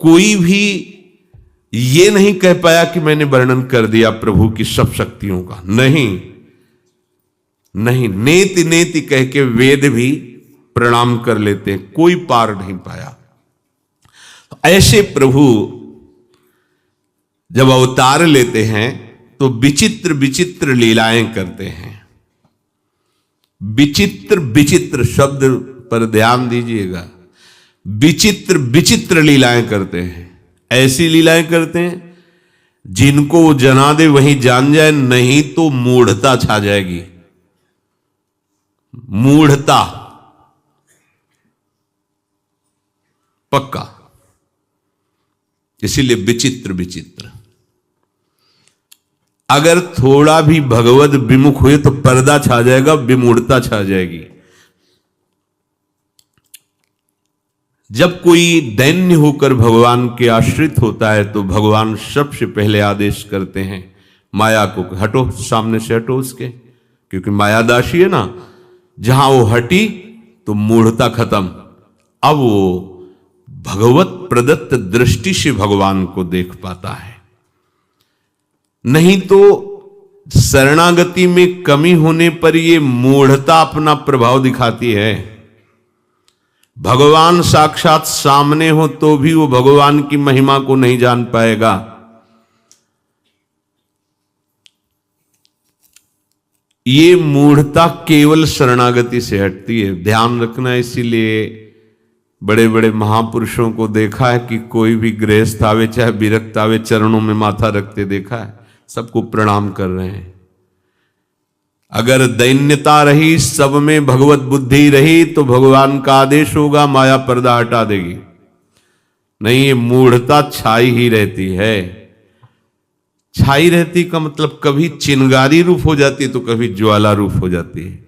कोई भी ये नहीं कह पाया कि मैंने वर्णन कर दिया प्रभु की सब शक्तियों का। नहीं नहीं, नेति नेति कह के वेद भी प्रणाम कर लेते हैं, कोई पार नहीं पाया। ऐसे प्रभु जब अवतार लेते हैं तो विचित्र विचित्र लीलाएं करते हैं। विचित्र विचित्र शब्द पर ध्यान दीजिएगा, विचित्र विचित्र लीलाएं करते हैं। ऐसी लीलाएं करते हैं जिनको वो जना दे वहीं जान जाए, नहीं तो मूढ़ता छा जाएगी। मूढ़ता पक्का, इसीलिए विचित्र विचित्र। अगर थोड़ा भी भगवत विमुख हुए तो पर्दा छा जाएगा, विमूढ़ता छा जाएगी। जब कोई दैन्य होकर भगवान के आश्रित होता है तो भगवान सबसे पहले आदेश करते हैं माया को, हटो, सामने से हटो उसके, क्योंकि माया दासी है ना। जहां वो हटी तो मूढ़ता खत्म। अब वो भगवत प्रदत्त दृष्टि से भगवान को देख पाता है। नहीं तो शरणागति में कमी होने पर ये मूढ़ता अपना प्रभाव दिखाती है। भगवान साक्षात सामने हो तो भी वो भगवान की महिमा को नहीं जान पाएगा। ये मूढ़ता केवल शरणागति से हटती है, ध्यान रखना। इसीलिए बड़े बड़े महापुरुषों को देखा है कि कोई भी गृहस्थ आवे चाहे विरक्त आवे, चरणों में माथा रखते देखा है, सबको प्रणाम कर रहे हैं। अगर दैन्यता रही, सब में भगवत बुद्धि रही, तो भगवान का आदेश होगा, माया पर्दा हटा देगी। नहीं, ये मूढ़ता छाई ही रहती है। छाई रहती का मतलब कभी चिंगारी रूप हो जाती है तो कभी ज्वाला रूप हो जाती है।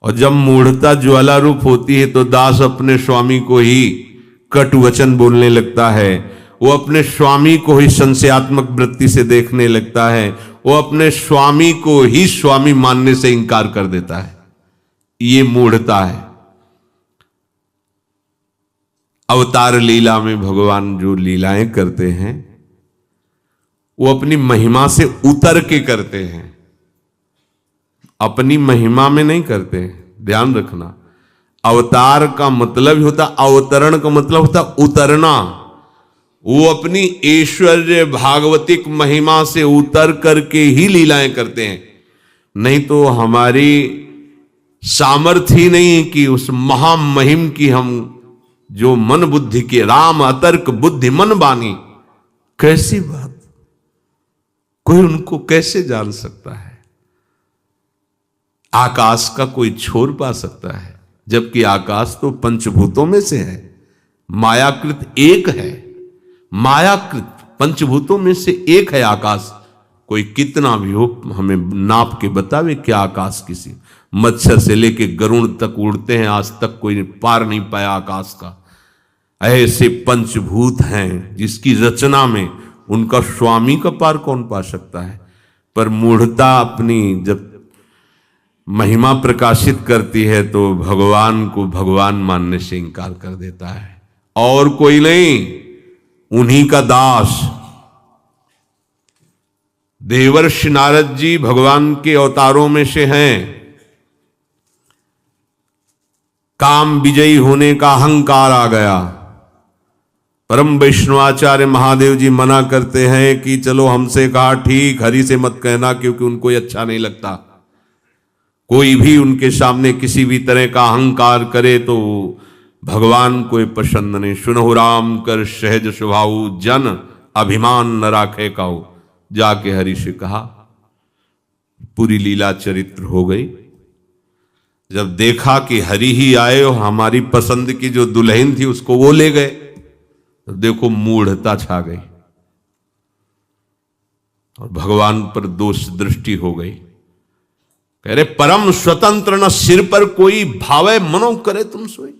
और जब मूढ़ता ज्वाला रूप होती है तो दास अपने स्वामी को ही कटु वचन बोलने लगता है, वो अपने स्वामी को ही संशयात्मक वृत्ति से देखने लगता है, वो अपने स्वामी को ही स्वामी मानने से इंकार कर देता है। ये मूढ़ता है। अवतार लीला में भगवान जो लीलाएं करते हैं वो अपनी महिमा से उतर के करते हैं, अपनी महिमा में नहीं करते हैं। ध्यान रखना, अवतार का मतलब ही होता, अवतरण का मतलब होता उतरना। वो अपनी ऐश्वर्य भागवतिक महिमा से उतर करके ही लीलाएं करते हैं। नहीं तो हमारी सामर्थ्य ही नहीं कि उस महामहिम की हम जो मन बुद्धि के राम अतर्क बुद्धि मन बानी, कैसी बात, कोई उनको कैसे जान सकता है। आकाश का कोई छोर पा सकता है, जबकि आकाश तो पंचभूतों में से है, मायाकृत एक है। मायाकृत पंचभूतों में से एक है आकाश। कोई कितना भी हो हमें नाप के बतावे क्या आकाश किसी, मच्छर से लेके गरुड़ तक उड़ते हैं, आज तक कोई पार नहीं पाया आकाश का। ऐसे पंचभूत हैं जिसकी रचना में उनका स्वामी का पार कौन पा सकता है। पर मूढ़ता अपनी जब महिमा प्रकाशित करती है तो भगवान को भगवान मानने से इंकार कर देता है। और कोई नहीं, उन्हीं का दास। देवर्षि नारद जी भगवान के अवतारों में से हैं। काम विजयी होने का अहंकार आ गया। परम वैष्णवाचार्य महादेव जी मना करते हैं कि चलो, हमसे कहा ठीक, हरि से मत कहना क्योंकि उनको अच्छा नहीं लगता। कोई भी उनके सामने किसी भी तरह का अहंकार करे तो भगवान को पसंद नहीं। सुनहु राम कर सहज स्वभाव, जन अभिमान न राखे काऊ। जाके हरि से कहा, पूरी लीला चरित्र हो गई। जब देखा कि हरि ही आए और हमारी पसंद की जो दुल्हन थी उसको वो ले गए, तो देखो मूढ़ता छा गई और भगवान पर दोष दृष्टि हो गई। कह रहे परम स्वतंत्र न सिर पर कोई भावे मनो करे तुम सोई।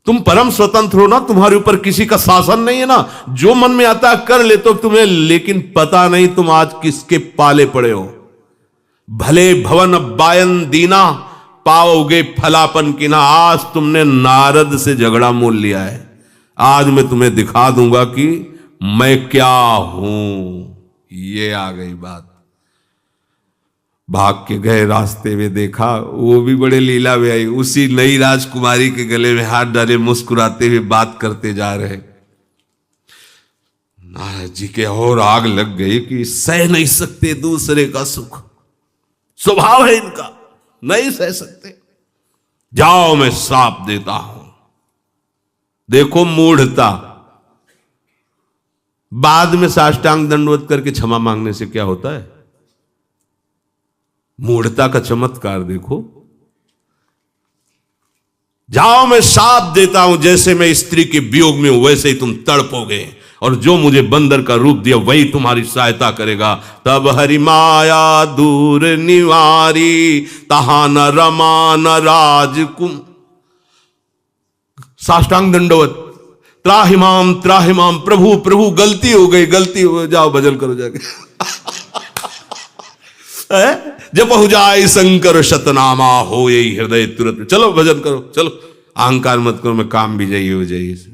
तुम परम स्वतंत्र हो ना, तुम्हारे ऊपर किसी का शासन नहीं है ना, जो मन में आता है कर ले तो तुम्हें, लेकिन पता नहीं तुम आज किसके पाले पड़े हो। भले भवन बायन दीना, पाओगे फलापन की ना। आज तुमने नारद से झगड़ा मोल लिया है। आज मैं तुम्हें दिखा दूंगा कि मैं क्या हूं। ये आ गई बात। भाग के गए, रास्ते में देखा वो भी बड़े लीला में आई, उसी नई राजकुमारी के गले में हाथ डाले मुस्कुराते हुए बात करते जा रहे। नारद जी के और आग लग गई कि सह नहीं सकते दूसरे का सुख, स्वभाव है इनका, नहीं सह सकते। जाओ मैं श्राप देता हूं। देखो मूढ़ता। बाद में साष्टांग दंडवत करके क्षमा मांगने से क्या होता है? मूढ़ता का चमत्कार देखो। जाओ मैं शाप देता हूं, जैसे मैं स्त्री के वियोग में हूं वैसे ही तुम तड़पोगे, और जो मुझे बंदर का रूप दिया वही तुम्हारी सहायता करेगा। तब हरि माया दूर निवारी, तहा न रमा न राजकुम। साष्टांग दंडवत। त्राहिमाम त्राहिमाम, प्रभु प्रभु गलती हो गई, गलती हो गई, जाओ भजन करो जाके। जब हो जाए शंकर शतनामा, हो यही हृदय तुरंत, चलो भजन करो, चलो अहंकार मत करो, मैं काम भी जाइए हो जाइए।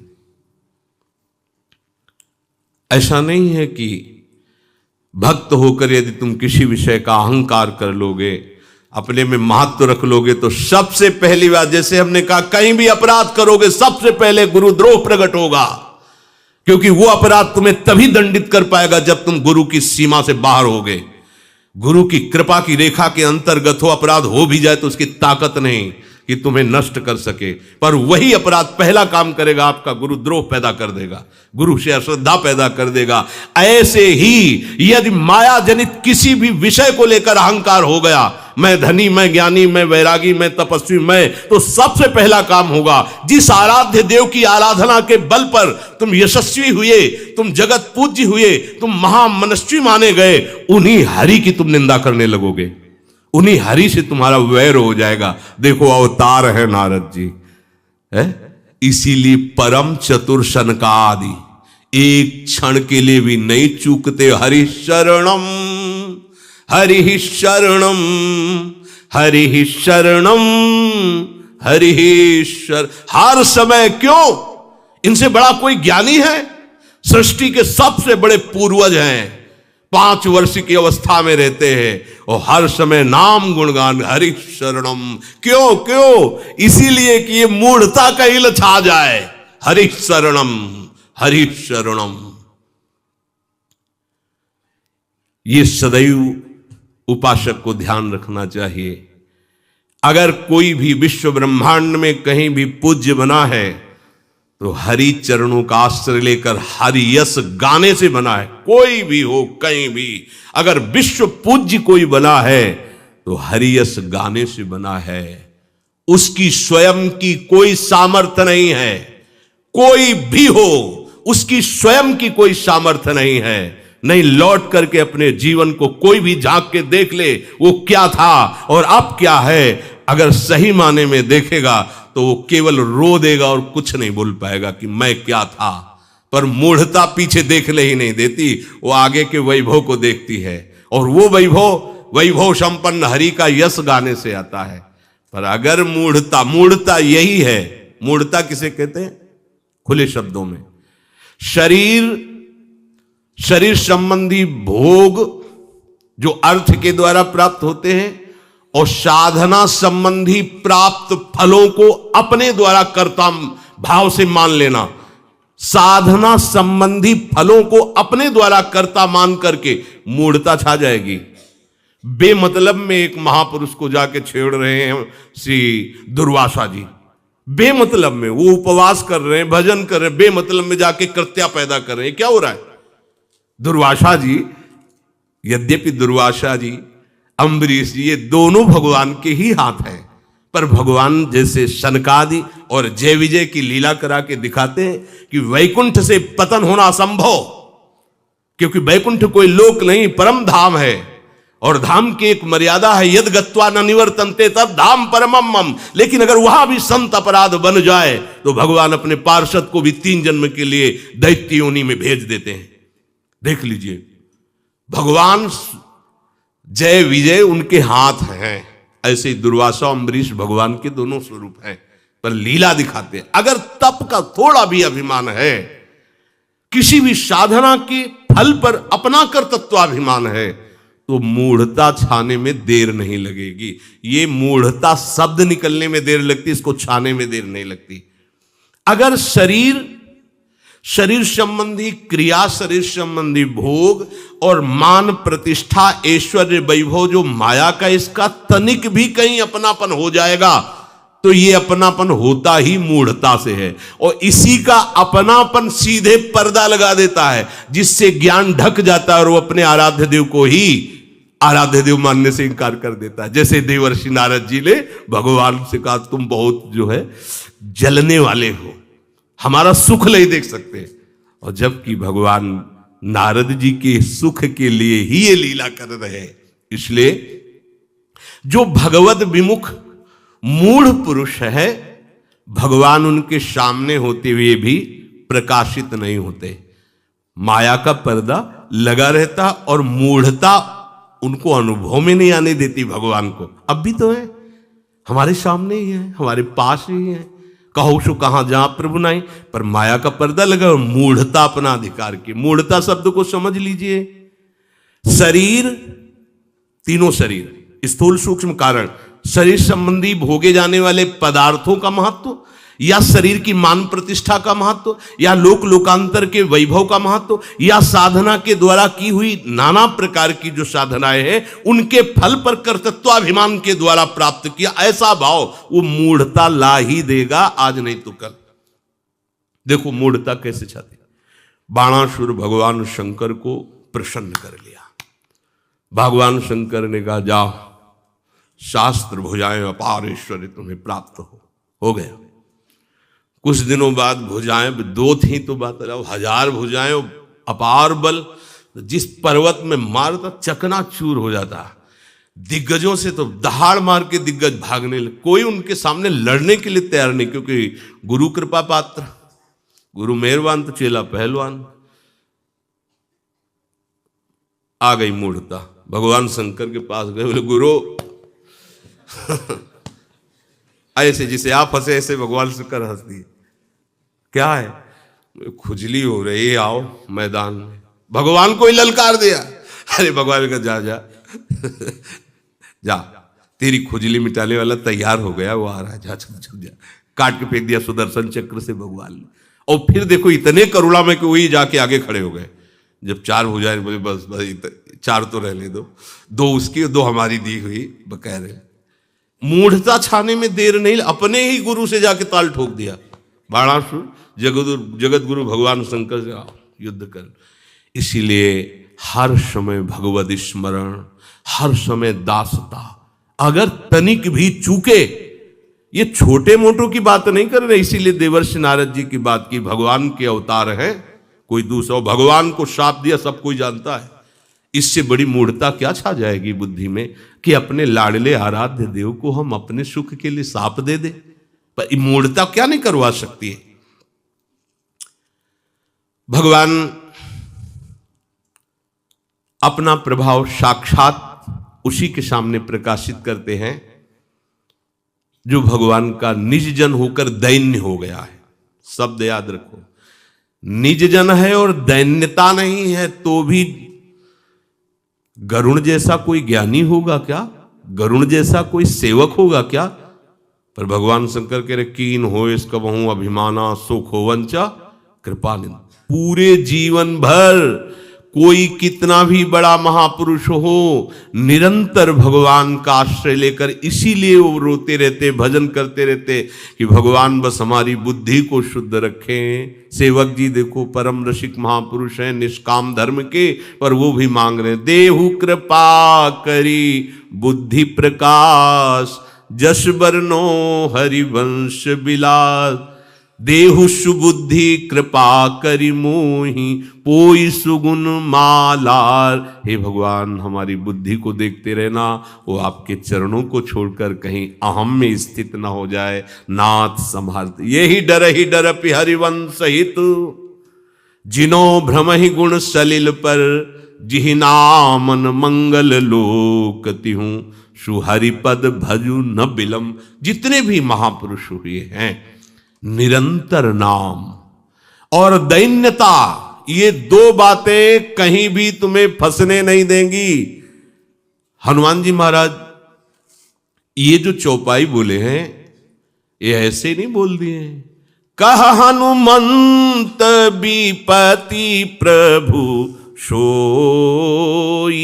ऐसा नहीं है कि भक्त होकर यदि तुम किसी विषय का अहंकार कर लोगे, अपने में महत्व रख लोगे, तो सबसे पहली बात, जैसे हमने कहा, कहीं भी अपराध करोगे सबसे पहले गुरुद्रोह प्रकट होगा, क्योंकि वो अपराध तुम्हें तभी दंडित कर पाएगा जब तुम गुरु की सीमा से बाहर होगे। गुरु की कृपा की रेखा के अंतर्गत हो, अपराध हो भी जाए तो उसकी ताकत नहीं कि तुम्हें नष्ट कर सके, पर वही अपराध पहला काम करेगा, आपका गुरुद्रोह पैदा कर देगा, गुरु से अश्रद्धा पैदा कर देगा। ऐसे ही यदि माया जनित किसी भी विषय को लेकर अहंकार हो गया, मैं धनी, मैं ज्ञानी, मैं वैरागी, मैं तपस्वी, मैं, तो सबसे पहला काम होगा, जिस आराध्य देव की आराधना के बल पर तुम यशस्वी हुए, तुम जगत पूज्य हुए, तुम महामनस्वी माने गए, उन्हीं हरि की तुम निंदा करने लगोगे, उन्हीं हरि से तुम्हारा वैर हो जाएगा। देखो अवतार है नारद जी, है? इसीलिए परम चतुर सनकादि एक क्षण के लिए भी नहीं चूकते। हरि शरणम हरि शरणम हरि शरणम हरि शरण। हर समय क्यों? इनसे बड़ा कोई ज्ञानी है? सृष्टि के सबसे बड़े पूर्वज हैं, 5 वर्ष की अवस्था में रहते हैं और हर समय नाम गुणगान, हरि शरणम। क्यों क्यों? इसीलिए कि ये मूढ़ता का इल छा जाए। हरि शरणम हरि शरणम। ये सदैव उपासक को ध्यान रखना चाहिए। अगर कोई भी विश्व ब्रह्मांड में कहीं भी पूज्य बना है तो हरि चरणों का आश्रय लेकर हरि यश गाने से बना है। कोई भी हो, कहीं भी, अगर विश्व पूज्य कोई बना है तो हरि यश गाने से बना है। उसकी स्वयं की कोई सामर्थ्य नहीं है, कोई भी हो, उसकी स्वयं की कोई सामर्थ्य नहीं है। नहीं लौट करके अपने जीवन को कोई भी झांक के देख ले, वो क्या था और अब क्या है। अगर सही माने में देखेगा तो वो केवल रो देगा और कुछ नहीं बोल पाएगा कि मैं क्या था। पर मूढ़ता पीछे देखने ही नहीं देती, वो आगे के वैभव को देखती है, और वो वैभव संपन्न हरि का यश गाने से आता है। पर अगर मूढ़ता यही है। मूढ़ता किसे कहते हैं? खुले शब्दों में शरीर संबंधी भोग जो अर्थ के द्वारा प्राप्त होते हैं, और साधना संबंधी प्राप्त फलों को अपने द्वारा कर्ता भाव से मान लेना। साधना संबंधी फलों को अपने द्वारा कर्ता मान करके मूढ़ता छा जाएगी। बेमतलब में एक महापुरुष को जाके छेड़ रहे हैं श्री दुर्वासा जी, बेमतलब में वो उपवास कर रहे हैं, भजन कर रहे हैं, बेमतलब में जाके कृत्या पैदा कर रहे हैं। क्या हो रहा है? दुर्वासा जी, यद्यपि दुर्वासा जी, अम्बरीश जी, ये दोनों भगवान के ही हाथ हैं, पर भगवान जैसे शनकादि और जय विजय की लीला करा के दिखाते हैं कि वैकुंठ से पतन होना असंभव, क्योंकि वैकुंठ कोई लोक नहीं, परम धाम है, और धाम की एक मर्यादा है, यद गत्वा न निवर्तन्ते तद धाम परमम मम। लेकिन अगर वहां भी संत अपराध बन जाए तो भगवान अपने पार्षद को भी 3 जन्म के लिए दैत्य योनि में भेज देते हैं। देख लीजिए, भगवान जय विजय उनके हाथ हैं। ऐसे दुर्वासा अम्बरीश भगवान के दोनों स्वरूप हैं, पर लीला दिखाते हैं। अगर तप का थोड़ा भी अभिमान है, किसी भी साधना के फल पर अपना कर्तृत्वाभिमान है, तो मूढ़ता छाने में देर नहीं लगेगी। ये मूढ़ता शब्द निकलने में देर लगती, इसको छाने में देर नहीं लगती। अगर शरीर संबंधी क्रिया, शरीर संबंधी भोग और मान प्रतिष्ठा ऐश्वर्य वैभव जो माया का, इसका तनिक भी कहीं अपनापन हो जाएगा तो ये अपनापन होता ही मूढ़ता से है, और इसी का अपनापन सीधे पर्दा लगा देता है, जिससे ज्ञान ढक जाता है और वो अपने आराध्य देव को ही आराध्य देव मानने से इनकार कर देता है। जैसे देवर्षि नारद जी ने भगवान से कहा, तुम बहुत जो है जलने वाले हो, हमारा सुख नहीं देख सकते, और जबकि भगवान नारद जी के सुख के लिए ही ये लीला कर रहे हैं। इसलिए जो भगवत विमुख मूढ़ पुरुष है, भगवान उनके सामने होते हुए भी प्रकाशित नहीं होते, माया का पर्दा लगा रहता और मूढ़ता उनको अनुभव में नहीं आने देती भगवान को। अब भी तो है, हमारे सामने ही है, हमारे पास ही है, कहो सो कहां जहां प्रभु नहीं, पर माया का पर्दा लगा और मूढ़ता अपना अधिकार की। मूढ़ता शब्द को समझ लीजिए, शरीर, तीनों शरीर, स्थूल सूक्ष्म कारण, शरीर संबंधी भोगे जाने वाले पदार्थों का महत्व, या शरीर की मान प्रतिष्ठा का महत्व, या लोक लोकांतर के वैभव का महत्व, या साधना के द्वारा की हुई नाना प्रकार की जो साधनाएं हैं उनके फल पर कर्तृत्वाभिमान के द्वारा प्राप्त किया, ऐसा भाव वो मूढ़ता ला ही देगा, आज नहीं तो कल। देखो मूढ़ता कैसे छाती। बाणासुर भगवान शंकर को प्रसन्न कर लिया। भगवान शंकर ने कहा, जाओ शास्त्र भुजाएं अपार ऐश्वर्य तुम्हें प्राप्त हो गया। कुछ दिनों बाद भुजाएं दो थी तो बात, 1000 भुजाएं अपार बल, जिस पर्वत में मारता चकनाचूर हो जाता। दिग्गजों से तो दहाड़ मार के दिग्गज भागने लगे, कोई उनके सामने लड़ने के लिए तैयार नहीं, क्योंकि गुरु कृपा पात्र, गुरु मेहरबान तो चेला पहलवान। आ गई मूढ़ता, भगवान शंकर के पास गए, बोले गुरु ऐसे जिसे आप हंसे ऐसे भगवान शंकर हंस दिए। क्या है? खुजली हो रही है, आओ मैदान में। भगवान को ही ललकार दिया। अरे भगवान का जा जा जा, तेरी खुजली मिटाने वाला तैयार हो गया, वो आ रहा है, जा चल चल जा। काट के फेंक दिया सुदर्शन चक्र से भगवान ने। और फिर देखो इतने करुणा में कि वही जाके आगे खड़े हो गए। जब 4 हो जाए बोले बस बस 4 तो रहने दो, 2 उसकी 2 हमारी दी हुई बकैर। मूढ़ता छाने में देर नहीं, अपने ही गुरु से जाके ताल ठोक दिया। बाणासुर जगत गुरु भगवान शंकर से युद्ध कर। इसीलिए हर समय भगवत स्मरण, हर समय दासता, अगर तनिक भी चूके, ये छोटे मोटों की बात नहीं कर रहे। इसीलिए देवर्षि नारद जी की बात की, भगवान के अवतार हैं, कोई दूसरा भगवान को शाप दिया सब कोई जानता है। इससे बड़ी मूढ़ता क्या छा जाएगी बुद्धि में कि अपने लाडले आराध्य देव को हम अपने सुख के लिए शाप दे दे। पर मूढ़ता क्या नहीं करवा सकती है। भगवान अपना प्रभाव साक्षात उसी के सामने प्रकाशित करते हैं जो भगवान का निज जन होकर दैन्य हो गया है। शब्द याद रखो, निज जन है और दैन्यता नहीं है तो भी गरुण जैसा कोई ज्ञानी होगा क्या? गरुण जैसा कोई सेवक होगा क्या? पर भगवान शंकर कह रहे, कीन हो इसका बहु अभिमाना सुख हो वंचा कृपा निंद। पूरे जीवन भर कोई कितना भी बड़ा महापुरुष हो, निरंतर भगवान का आश्रय लेकर, इसीलिए वो रोते रहते, भजन करते रहते कि भगवान बस हमारी बुद्धि को शुद्ध रखें। सेवक जी देखो परम रसिक महापुरुष हैं, निष्काम धर्म के, पर वो भी मांग रहे, देहु कृपा करी बुद्धि प्रकाश, जस बरनो हरिवंश विलास। देहु सुबुद्धि कृपा करी मोहि, पोई सुगुण मालार। हे भगवान हमारी बुद्धि को देखते रहना, वो आपके चरणों को छोड़कर कहीं अहम में स्थित न हो जाए। नाथ संभालते, यही डर हरिवंश हित, जिनो भ्रम ही गुण सलिल पर, जिहि नामन मंगल लोकति हूं, सुहरिपद भजु न बिलम। जितने भी महापुरुष हुए हैं निरंतर नाम और दैन्यता, ये दो बातें कहीं भी तुम्हें फंसने नहीं देंगी। हनुमान जी महाराज ये जो चौपाई बोले हैं, ये ऐसे नहीं बोल दिए हैं। कह हनुमंत विपति प्रभु सोई,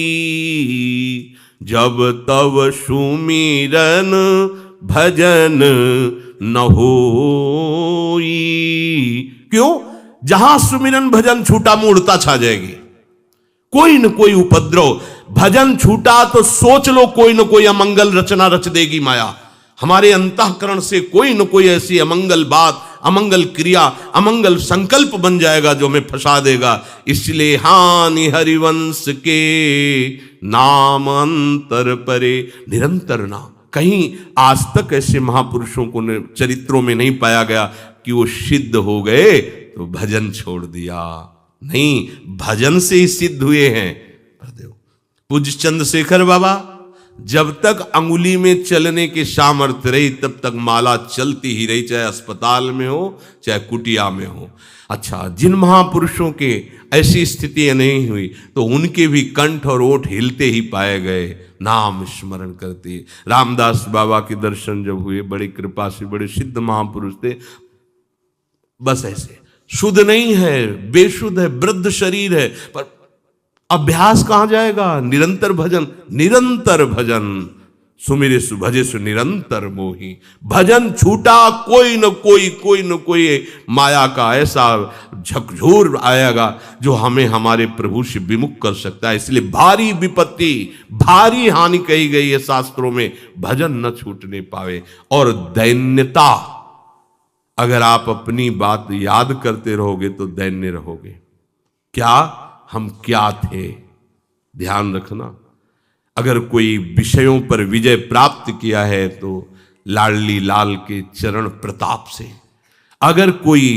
जब तब सुमिरन भजन न होई। क्यों? जहां सुमिरन भजन छूटा मूढ़ता छा जाएगी। कोई न कोई उपद्रव, भजन छूटा तो सोच लो कोई न कोई अमंगल रचना रच देगी माया। हमारे अंतःकरण से कोई न कोई ऐसी अमंगल बात, अमंगल क्रिया, अमंगल संकल्प बन जाएगा जो हमें फंसा देगा। इसलिए हानि हरिवंश के नाम अंतर परे, निरंतर नाम। कहीं आज तक ऐसे महापुरुषों को चरित्रों में नहीं पाया गया कि वो सिद्ध हो गए तो भजन छोड़ दिया। नहीं, भजन से ही सिद्ध हुए हैं। पूज्य चंद्रशेखर बाबा, जब तक अंगुली में चलने की सामर्थ्य रही तब तक माला चलती ही रही, चाहे अस्पताल में हो चाहे कुटिया में हो। अच्छा, जिन महापुरुषों के ऐसी स्थितियां नहीं हुई तो उनके भी कंठ और ओठ हिलते ही पाए गए, नाम स्मरण करते। रामदास बाबा के दर्शन जब हुए, बड़ी कृपा से, बड़े सिद्ध महापुरुष थे। बस ऐसे शुद्ध नहीं है, बेशुद्ध है, वृद्ध शरीर है, पर अभ्यास कहां जाएगा? निरंतर भजन, निरंतर भजन। सुमिरे सुभजे सु निरंतर मोही। भजन छूटा, कोई न कोई माया का ऐसा झकझोर आएगा जो हमें हमारे प्रभु से विमुख कर सकता है। इसलिए भारी विपत्ति, भारी हानि कही गई है शास्त्रों में, भजन न छूटने पावे। और दैन्यता, अगर आप अपनी बात याद करते रहोगे तो दैन्य रहोगे। क्या हम क्या थे, ध्यान रखना। अगर कोई विषयों पर विजय प्राप्त किया है तो लाडली लाल के चरण प्रताप से। अगर कोई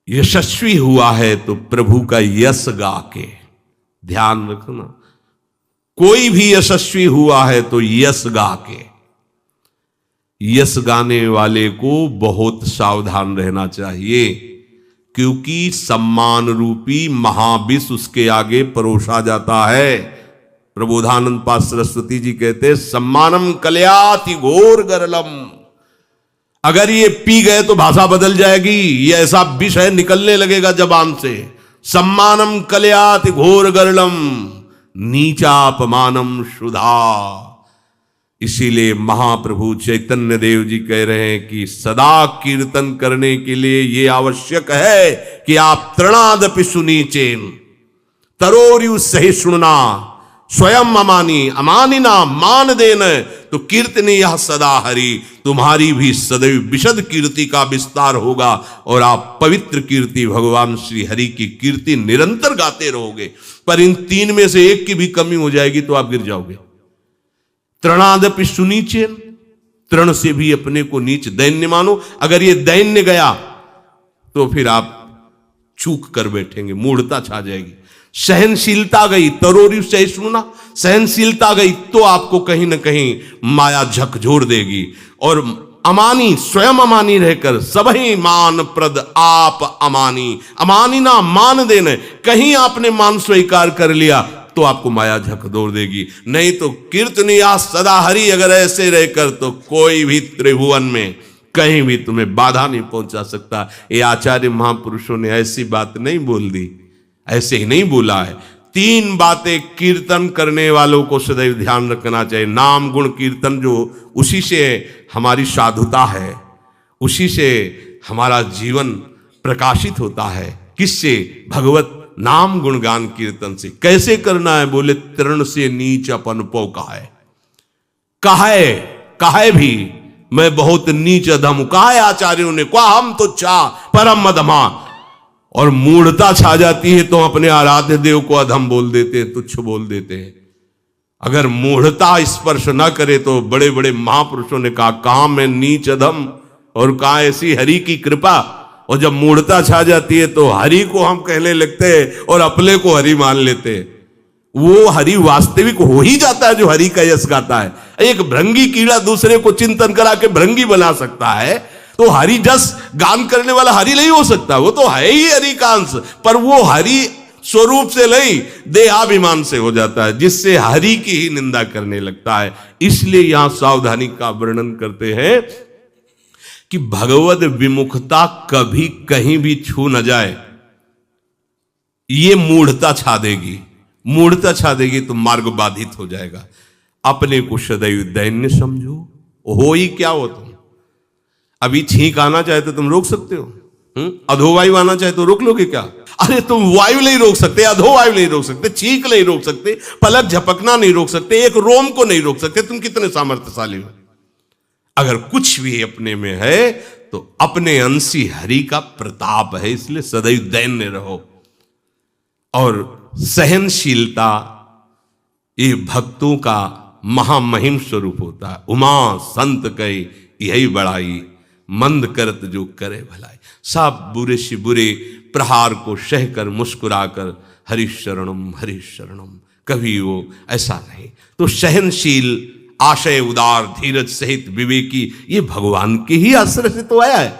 यशस्वी हुआ है तो प्रभु का यश गा के, ध्यान रखना। कोई भी यशस्वी हुआ है तो यश गा के। यश गाने वाले को बहुत सावधान रहना चाहिए, क्योंकि सम्मान रूपी महाविष उसके आगे परोसा जाता है। प्रबोधानंद पाद सरस्वती जी कहते, सम्मानम कलयाति घोर गरलम। अगर ये पी गए तो भाषा बदल जाएगी, ये ऐसा विष है, निकलने लगेगा जबान से। सम्मानम कलयाति घोर गरलम, नीचापमानम शुधा। इसीलिए महाप्रभु चैतन्य देव जी कह रहे हैं कि सदा कीर्तन करने के लिए यह आवश्यक है कि आप तृणादपि सुनीचेन तरोरु सहिष्णुना स्वयं अमानी अमानिना मान देन। तो कीर्तनी यह सदा हरि, तुम्हारी भी सदैव विशद कीर्ति का विस्तार होगा और आप पवित्र कीर्ति भगवान श्री हरि की कीर्ति निरंतर गाते रहोगे। पर इन तीन में से एक की भी कमी हो जाएगी तो आप गिर जाओगे। तृणादपि सुनीचेन, तृण से भी अपने को नीच, दैन्य मानो। अगर ये दैन्य गया तो फिर आप चूक कर बैठेंगे, मूढ़ता छा जाएगी। सहनशीलता गई, तरोरु सहिष्णुना, सहनशीलता गई तो आपको कहीं ना कहीं माया झकझोर देगी। और अमानी, स्वयं अमानी रहकर सबही मान प्रद आप अमानी, अमानी ना मान देने, कहीं आपने मान स्वीकार कर लिया तो आपको माया झकझोर देगी। नहीं तो कीर्तनिया सदा हरि अगर ऐसे रहकर तो कोई भी त्रिभुवन में कहीं भी तुम्हें बाधा नहीं पहुंचा सकता। ये आचार्य महापुरुषों ने ऐसी बात नहीं बोल दी, ऐसे ही नहीं बोला है। तीन बातें कीर्तन करने वालों को सदैव ध्यान रखना चाहिए। नाम गुण कीर्तन, जो उसी से हमारी साधुता है, उसी से हमारा जीवन प्रकाशित होता है। किससे? भगवत नाम गुणगान कीर्तन से। कैसे करना है? बोले तृण से नीच अपन पौ कहे भी मैं बहुत नीच अधम। कहा है आचार्यों ने, कहा हम तो चा परम अधमा। और मूढ़ता छा जाती है तो अपने आराध्य देव को अधम बोल देते हैं, तुच्छ बोल देते हैं। अगर मूढ़ता स्पर्श न करे तो बड़े बड़े महापुरुषों ने कहा, कहां मैं नीच अधम और कहां ऐसी हरि की कृपा। और जब मूढ़ता छा जाती है तो हरि को हम कहने लगते हैं और अपने को हरि मान लेते हैं। वो हरि वास्तविक हो ही जाता है जो हरि का यश गाता है। एक भृंगी कीड़ा दूसरे को चिंतन करा के भृंगी बना सकता है, तो हरि जस गान करने वाला हरि नहीं हो सकता, वो तो है ही हरि का अंश, पर वो हरि स्वरूप से नहीं, देहाभिमान से हो जाता है, जिससे हरि की ही निंदा करने लगता है। इसलिए यहां सावधानी का वर्णन करते हैं कि भगवद विमुखता कभी कहीं भी छू न जाए, ये मूढ़ता छा देगी, मूढ़ता छा देगी तो मार्ग बाधित हो जाएगा। अपने को सदैव दैन्य समझो, हो ही क्या हो तुम। अभी छींक आना चाहे तो तुम रोक सकते हो, अधोवायु आना चाहे तो रोक लोगे क्या? अरे तुम वायु नहीं रोक सकते, अधोवायु नहीं रोक सकते, छींक नहीं रोक सकते, पलक झपकना नहीं रोक सकते, एक रोम को नहीं रोक सकते, तुम कितने सामर्थ्यशाली हो। अगर कुछ भी अपने में है तो अपने अंशी हरि का प्रताप है, इसलिए सदैव दैन्य रहो। और सहनशीलता ये भक्तों का महामहिम स्वरूप होता है। उमा संत कई यही बड़ाई, मंद करत जो करे भलाई। सब बुरे से बुरे प्रहार को सहकर मुस्कुराकर हरिशरणम हरिशरणम, कभी वो ऐसा नहीं। तो सहनशील, आशय उदार, धीरज सहित विवेकी, ये भगवान के ही आश्रय से तो आया है।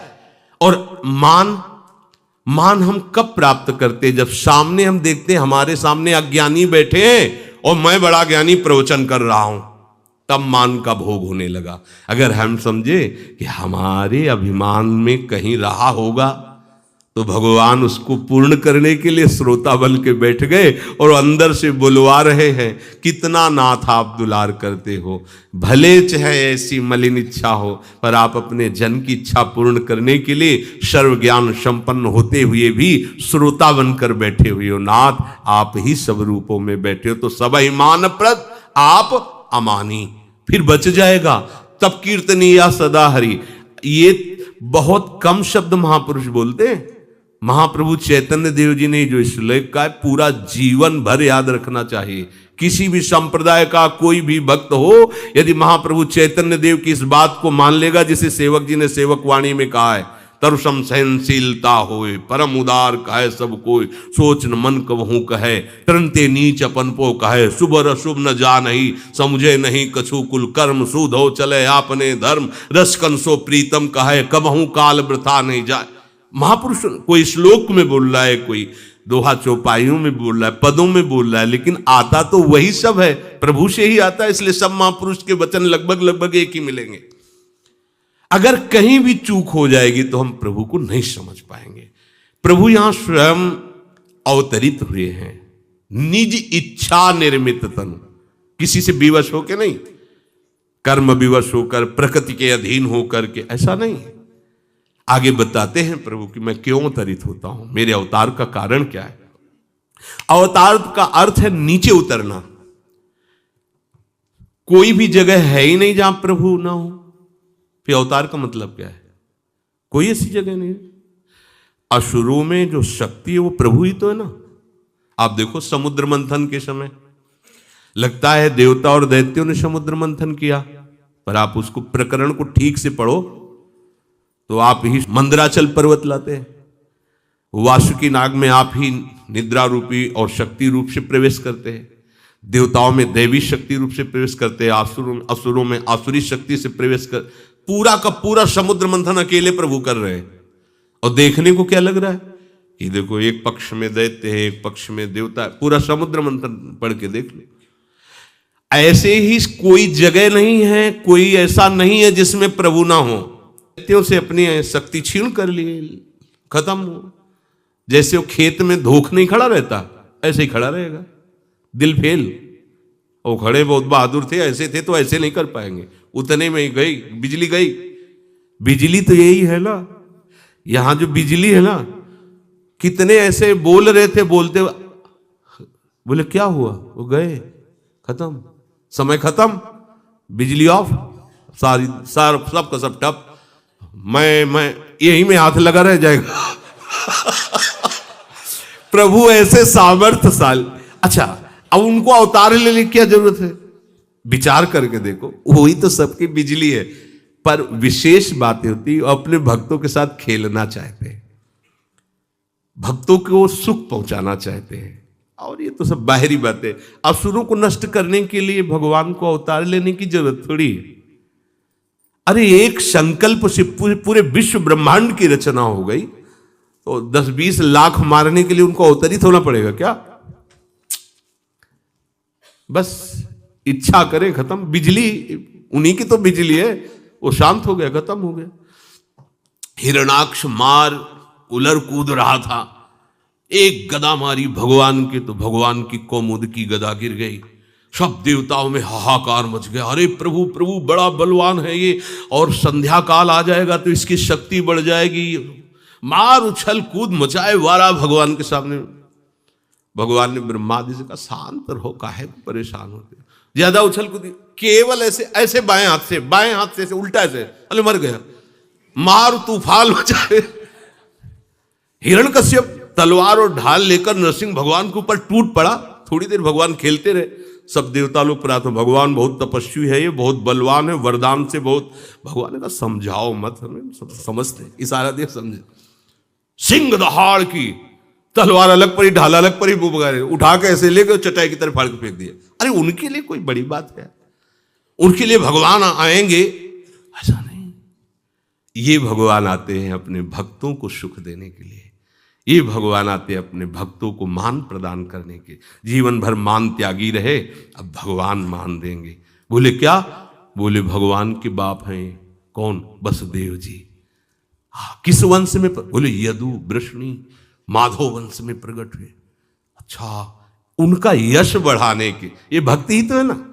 और मान हम कब प्राप्त करते? जब सामने हम देखते हैं हमारे सामने अज्ञानी बैठे हैं और मैं बड़ा ज्ञानी प्रवचन कर रहा हूं, तब मान का भोग होने लगा। अगर हम समझे कि हमारे अभिमान में कहीं रहा होगा तो भगवान उसको पूर्ण करने के लिए श्रोता बन के बैठ गए और अंदर से बुलवा रहे हैं, कितना नाथ आप दुलार करते हो, भले चाहे ऐसी मलिन इच्छा हो, पर आप अपने जन की इच्छा पूर्ण करने के लिए सर्व ज्ञान संपन्न होते हुए भी श्रोता बनकर बैठे हुए हो। नाथ आप ही सब रूपों में बैठे हो, तो सबहि मानप्रद आप अमानी, फिर बच जाएगा। तब कीर्तनीय सदा हरि, ये बहुत कम शब्द महापुरुष बोलते हैं। महाप्रभु चैतन्य देव जी ने जो श्लोक का पूरा जीवन भर याद रखना चाहिए। किसी भी संप्रदाय का कोई भी भक्त हो, यदि महाप्रभु चैतन्य देव की इस बात को मान लेगा, जिसे सेवक जी ने सेवक वाणी में कहा है, तरसम सहनशीलता होए, परम उदार कहे सब कोई, सोच न मन कबहू कहे, तरंते नीच अपन पो कहे, शुभ और अशुभ न जानहि, समुझे नहीं कछु कुल कर्म, सूधो चले आपने धर्म, रस कंसो प्रीतम कहे, कबहू काल वृथा नहीं जाए। महापुरुष कोई श्लोक में बोल रहा है, कोई दोहा चौपाइयों में बोल रहा है, पदों में बोल रहा है, लेकिन आता तो वही सब है, प्रभु से ही आता है। इसलिए सब महापुरुष के वचन लगभग एक ही मिलेंगे। अगर कहीं भी चूक हो जाएगी तो हम प्रभु को नहीं समझ पाएंगे। प्रभु यहां स्वयं अवतरित हुए हैं, निज इच्छा निर्मित तनु, किसी से विवश होकर नहीं, कर्म विवश होकर, प्रकृति के अधीन होकर के, ऐसा नहीं। आगे बताते हैं प्रभु कि मैं क्यों अवतरित होता हूं, मेरे अवतार का कारण क्या है। अवतार का अर्थ है नीचे उतरना। कोई भी जगह है ही नहीं जहां प्रभु ना हो, फिर अवतार का मतलब क्या है? कोई ऐसी जगह नहीं। असुरों में जो शक्ति है वो प्रभु ही तो है ना। आप देखो समुद्र मंथन के समय लगता है देवता और दैत्यों ने समुद्र मंथन किया, पर आप उसको प्रकरण को ठीक से पढ़ो तो आप ही मंदराचल पर्वत लाते हैं, वासुकी नाग में आप ही निद्रा रूपी और शक्ति रूप से प्रवेश करते हैं, देवताओं में दैवी शक्ति रूप से प्रवेश करते हैं, असुरों में आसुरी शक्ति से प्रवेश कर, पूरा का पूरा समुद्र मंथन अकेले प्रभु कर रहे हैं। और देखने को क्या लग रहा है कि देखो एक पक्ष में दैत्य है, एक पक्ष में देवता है, पूरा समुद्र मंथन पढ़ के देख लो। ऐसे ही कोई जगह नहीं है, कोई ऐसा नहीं है जिसमें प्रभु ना हो। दैत्यों से अपनी शक्ति छीन कर लिए, खत्म हो। जैसे वो खेत में धोख नहीं खड़ा रहता, ऐसे ही खड़ा रहेगा, दिल फेल। वो खड़े बहुत बहादुर थे, ऐसे थे तो ऐसे नहीं कर पाएंगे, उतने में ही गई बिजली गई। बिजली तो यही है ना, यहां जो बिजली है ना, कितने ऐसे बोल रहे थे, बोलते बोले क्या हुआ, वो गए, खत्म, समय खत्म, बिजली ऑफ, सारी सबका सब टप, मैं यही में हाथ लगा रह जाएगा। प्रभु ऐसे सामर्थ्यशाली। अच्छा, अब उनको अवतार लेने की क्या जरूरत है? विचार करके देखो, वही तो सबकी बिजली है, पर विशेष बातें होती, अपने भक्तों के साथ खेलना चाहते हैं, भक्तों को सुख पहुंचाना चाहते हैं, और ये तो सब बाहरी बातें। असुरों को नष्ट करने के लिए भगवान को अवतार लेने की जरूरत थोड़ी है। अरे एक संकल्प से पूरे विश्व ब्रह्मांड की रचना हो गई, तो 10-20 लाख मारने के लिए उनको अवतरित होना पड़ेगा क्या? बस इच्छा करें, खत्म। बिजली उन्हीं की तो बिजली है, वो शांत हो गया, खत्म हो गया। हिरणाक्ष मार उलर कूद रहा था, एक गदा मारी भगवान के, तो भगवान की कौमुद की गदा गिर गई। सब देवताओं में हाहाकार मच गया। अरे प्रभु प्रभु बड़ा बलवान है ये, और संध्या काल आ जाएगा तो इसकी शक्ति बढ़ जाएगी। मार उछल कूद मचाए वारा भगवान के सामने। भगवान ने ब्रह्मादि से कहा शांत रहो, काहे परेशान होते, ज्यादा उछल कूद। केवल ऐसे ऐसे बाएं हाथ से ऐसे उल्टा ऐसे, अरे मर गया। मार तूफान मचाए। हिरण्यकश्यप तलवार और ढाल लेकर नरसिंह भगवान के ऊपर टूट पड़ा। थोड़ी देर भगवान खेलते रहे। सब देवता लोग प्रार्थना, भगवान बहुत तपस्वी है, ये बहुत बलवान है, वरदान से बहुत। भगवान ने कहा समझाओ मत, हमें सब समझते, इशारा दिया समझे। सिंह दहाड़ की तलवार अलग पड़ी, ढाल अलग पड़ी, वो बगैर उठा के ऐसे लेकर चटाई की तरफ फाड़ के फेंक दिया। अरे उनके लिए कोई बड़ी बात है? उनके लिए भगवान आएंगे? ऐसा नहीं। ये भगवान आते हैं अपने भक्तों को सुख देने के लिए। ये भगवान आते हैं अपने भक्तों को मान प्रदान करने के। जीवन भर मान त्यागी रहे, अब भगवान मान देंगे। बोले क्या? बोले भगवान के बाप हैं। कौन? वसुदेव जी। किस वंश में? बोले यदु वृष्णि माधव वंश में प्रकट हुए। अच्छा, उनका यश बढ़ाने के, ये भक्ति ही तो है ना।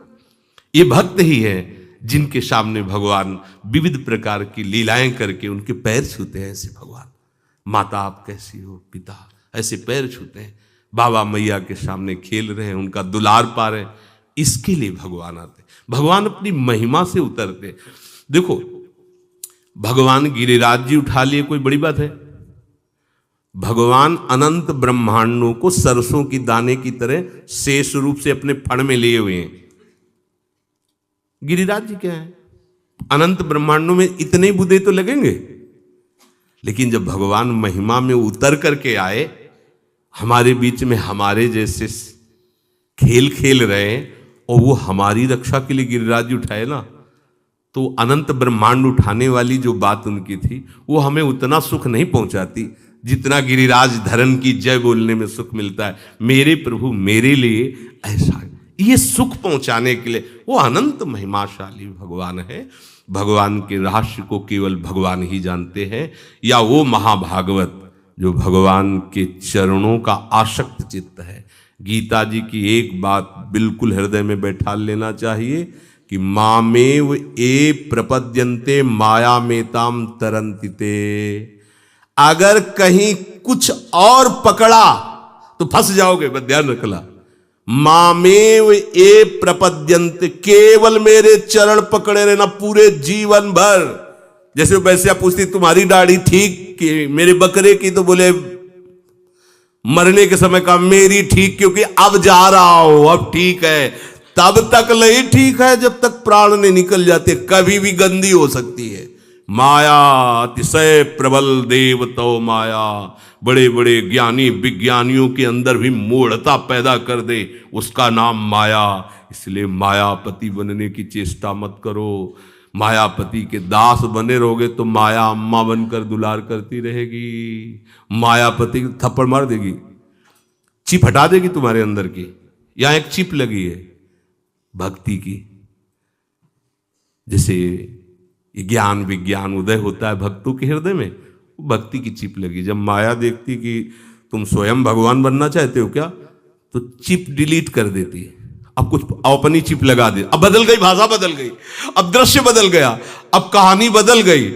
ये भक्त ही है जिनके सामने भगवान विविध प्रकार की लीलाएं करके उनके पैर छूते हैं। ऐसे भगवान, माता आप कैसी हो, पिता ऐसे पैर छूते हैं। बाबा मैया के सामने खेल रहे हैं, उनका दुलार पा रहे हैं। इसके लिए भगवान आते, भगवान अपनी महिमा से उतरते। देखो भगवान गिरिराज जी उठा लिए, कोई बड़ी बात है? भगवान अनंत ब्रह्मांडों को सरसों की दाने की तरह शेष रूप से अपने फण में लिए हुए हैं। गिरिराज जी क्या है? अनंत ब्रह्मांडों में इतने बुद्धे तो लगेंगे। लेकिन जब भगवान महिमा में उतर करके आए, हमारे बीच में हमारे जैसे खेल खेल रहे हैं, और वो हमारी रक्षा के लिए गिरिराज जी उठाए ना, तो अनंत ब्रह्मांड उठाने वाली जो बात उनकी थी, वो हमें उतना सुख नहीं पहुंचाती जितना गिरिराज धरन की जय बोलने में सुख मिलता है। मेरे प्रभु मेरे लिए ऐसा, ये सुख पहुंचाने के लिए वो अनंत महिमाशाली भगवान है। भगवान के रहस्य को केवल भगवान ही जानते हैं, या वो महाभागवत जो भगवान के चरणों का आसक्त चित्त है। गीता जी की एक बात बिल्कुल हृदय में बैठा लेना चाहिए कि मामेव ए प्रपद्यन्ते माया मेताम तरन्ति ते। अगर कहीं कुछ और पकड़ा तो फंस जाओगे, बस ध्यान रखना। मामेव ए प्रपद्यन्ते, केवल मेरे चरण पकड़े रहना पूरे जीवन भर। जैसे वैसे आप पूछती तुम्हारी दाढ़ी ठीक कि मेरे बकरे की, तो बोले मरने के समय का मेरी ठीक, क्योंकि अब जा रहा हो, अब ठीक है। तब तक नहीं ठीक है जब तक प्राण नहीं निकल जाते, कभी भी गंदी हो सकती है। माया अतिशय प्रबल देव तो माया, बड़े बड़े ज्ञानी विज्ञानियों के अंदर भी मूढ़ता पैदा कर दे, उसका नाम माया। इसलिए मायापति बनने की चेष्टा मत करो। मायापति के दास बने रहोगे तो माया अम्मा बनकर दुलार करती रहेगी। मायापति थप्पड़ मार देगी, चिप हटा देगी तुम्हारे अंदर की। यहां एक चिप लगी है भक्ति की। जैसे ज्ञान विज्ञान उदय होता है भक्तों के हृदय में, भक्ति की चिप लगी। जब माया देखती कि तुम स्वयं भगवान बनना चाहते हो क्या, तो चिप डिलीट कर देती है। अब कुछ अपनी चिप लगा दे। अब बदल गई, भाषा बदल गई, अब दृश्य बदल गया, अब कहानी बदल गई।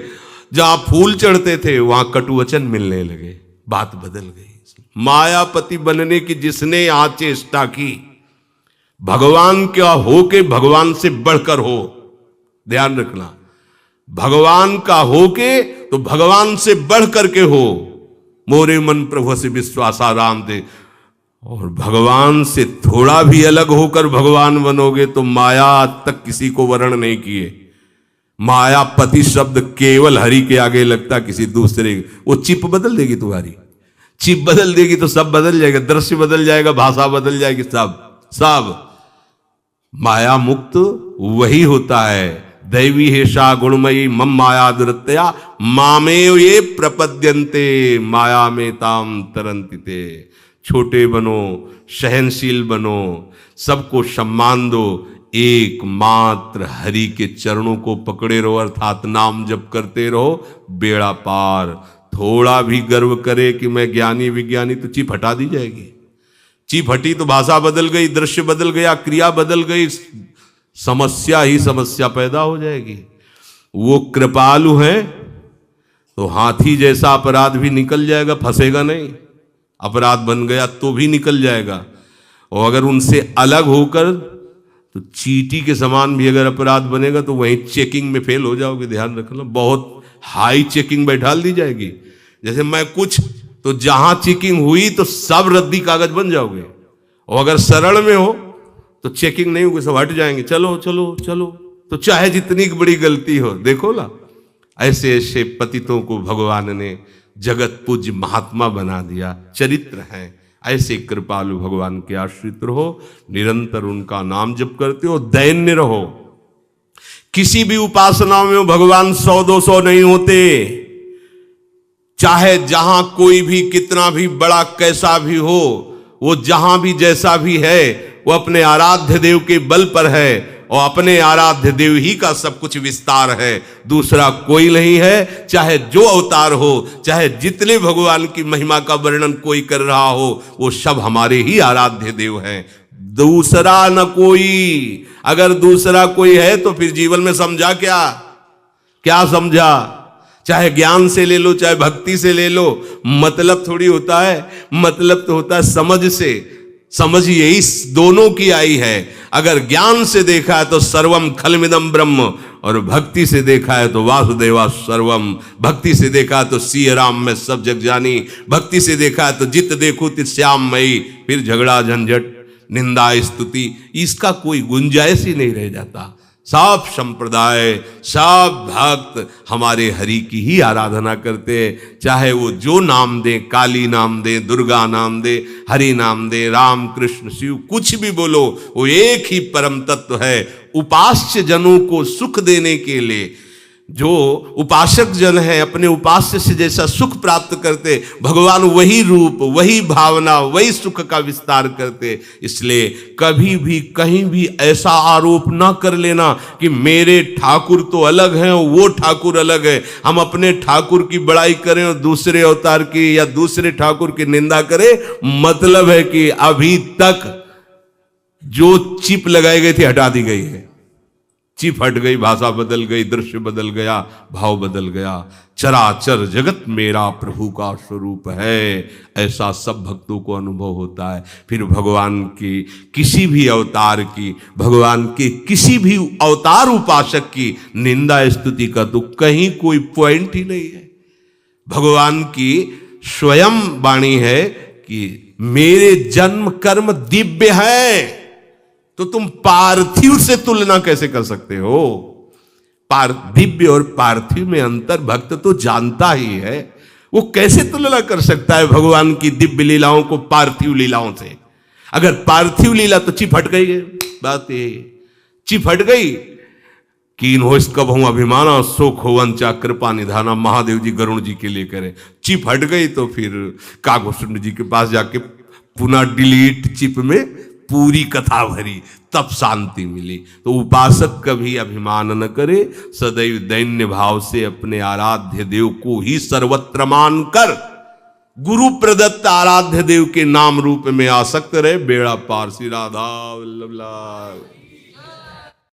जहां फूल चढ़ते थे वहां कटुवचन मिलने लगे, बात बदल गई। मायापति बनने की जिसने यहां चेष्टा की, भगवान क्या हो के भगवान से बढ़कर हो। ध्यान रखना, भगवान का हो के तो भगवान से बढ़ करके हो। मोरे मन प्रभु से विश्वासा राम दे। और भगवान से थोड़ा भी अलग होकर भगवान बनोगे तो माया आज तक किसी को वर्ण नहीं किए। मायापति शब्द केवल हरि के आगे लगता, किसी दूसरे। वो चिप बदल देगी तुम्हारी, चिप बदल देगी तो सब बदल जाएगा, दृश्य बदल जाएगा, भाषा बदल जाएगी, सब। माया मुक्त वही होता है दैवी हेषा गुणमयी मम माया दुरत्या मामेव ये प्रपद्यन्ते माया में ताम तरन्ति ते। छोटे बनो, सहनशील बनो, सबको सम्मान दो, एकमात्र हरि के चरणों को पकड़े रहो, अर्थात नाम जप करते रहो, बेड़ा पार। थोड़ा भी गर्व करे कि मैं ज्ञानी विज्ञानी तो चिप हटा दी जाएगी। चिप हटी तो भाषा बदल गई, दृश्य बदल गया, क्रिया बदल गई, समस्या ही समस्या पैदा हो जाएगी। वो कृपालु है तो हाथी जैसा अपराध भी निकल जाएगा, फंसेगा नहीं। अपराध बन गया तो भी निकल जाएगा। और अगर उनसे अलग होकर तो चींटी के समान भी अगर अपराध बनेगा तो वहीं चेकिंग में फेल हो जाओगे। ध्यान रखना, बहुत हाई चेकिंग बैठाल दी जाएगी। जैसे मैं कुछ तो जहां चेकिंग हुई तो सब रद्दी कागज बन जाओगे, और अगर सरल में हो तो चेकिंग नहीं होगी, सब हट जाएंगे, चलो चलो चलो। तो चाहे जितनी बड़ी गलती हो, देखो ना, ऐसे ऐसे पतितों को भगवान ने जगत पूज्य महात्मा बना दिया। चरित्र हैं ऐसे। कृपालु भगवान के आश्रित रहो, निरंतर उनका नाम जप करते हो, दैन्य रहो। किसी भी उपासना में भगवान 100-200 नहीं होते। चाहे जहां कोई भी कितना भी बड़ा कैसा भी हो, वो जहां भी जैसा भी है, वो अपने आराध्य देव के बल पर है, और अपने आराध्य देव ही का सब कुछ विस्तार है, दूसरा कोई नहीं है। चाहे जो अवतार हो, चाहे जितने भगवान की महिमा का वर्णन कोई कर रहा हो, वो सब हमारे ही आराध्य देव हैं, दूसरा न कोई। अगर दूसरा कोई है तो फिर जीवन में समझा क्या? क्या समझा? चाहे ज्ञान से ले लो, चाहे भक्ति से ले लो, मतलब थोड़ी होता है। मतलब तो होता है समझ से। समझ यही दोनों की आई है। अगर ज्ञान से देखा है तो सर्वम खलमिदम ब्रह्म, और भक्ति से देखा है तो वासुदेवा सर्वम। भक्ति से देखा है तो सिय राम में सब जग जानी। भक्ति से देखा है तो जित देखो तित श्याम मई। फिर झगड़ा झंझट निंदा स्तुति इसका कोई गुंजाइश ही नहीं रह जाता। सब संप्रदाय, सब भक्त हमारे हरि की ही आराधना करते हैं। चाहे वो जो नाम दे, काली नाम दे, दुर्गा नाम दे, हरि नाम दे, राम कृष्ण शिव कुछ भी बोलो, वो एक ही परम तत्व है। उपास्य जनों को सुख देने के लिए जो उपासक जन है, अपने उपास्य से जैसा सुख प्राप्त करते, भगवान वही रूप, वही भावना, वही सुख का विस्तार करते। इसलिए कभी भी कहीं भी ऐसा आरोप ना कर लेना कि मेरे ठाकुर तो अलग हैं, वो ठाकुर अलग है। हम अपने ठाकुर की बड़ाई करें और दूसरे अवतार की या दूसरे ठाकुर की निंदा करें, मतलब है कि अभी तक जो चिप लगाई गई थी हटा दी गई है। चिप हट गई, भाषा बदल गई, दृश्य बदल गया, भाव बदल गया। चराचर जगत मेरा प्रभु का स्वरूप है, ऐसा सब भक्तों को अनुभव होता है। फिर भगवान की किसी भी अवतार की, भगवान के किसी भी अवतार उपासक की निंदा स्तुति का तो कहीं कोई पॉइंट ही नहीं है। भगवान की स्वयं वाणी है कि मेरे जन्म कर्म दिव्य है, तो तुम पार्थिव से तुलना कैसे कर सकते हो? दिव्य और पार्थिव में अंतर भक्त तो जानता ही है। वो कैसे तुलना कर सकता है भगवान की दिव्य लीलाओं को पार्थिव लीलाओं से? अगर पार्थिव लीला तो चिप हट गई है, बात ये चिप हट गई। कीन हो इसका बहु अभिमाना, शोक हो वंचा कृपा निधाना, महादेव जी गरुण जी के लिए करे। चिप हट गई तो फिर कागभूषण जी के पास जाके पुनः डिलीट चिप में पूरी कथा भरी, तब शांति मिली। तो उपासक कभी अभिमान न करे, सदैव दैन्य भाव से अपने आराध्य देव को ही सर्वत्र मान कर गुरु प्रदत्त आराध्य देव के नाम रूप में आसक्त रहे। बेड़ा पार। श्री राधा वल्लभ लाल।